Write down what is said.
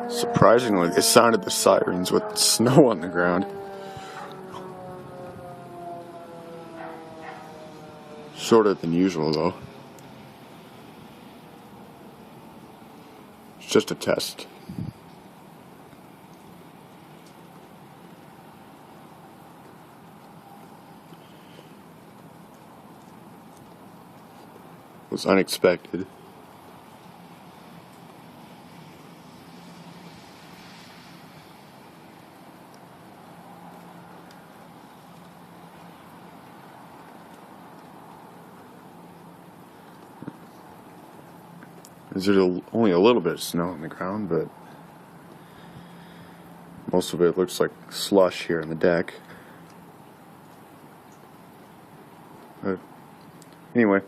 Surprisingly, they sounded the sirens with snow on the ground. Shorter than usual, though. It's just a test. It was unexpected. There's only a little bit of snow on the ground, but most of it looks like slush here on the deck. Anyway.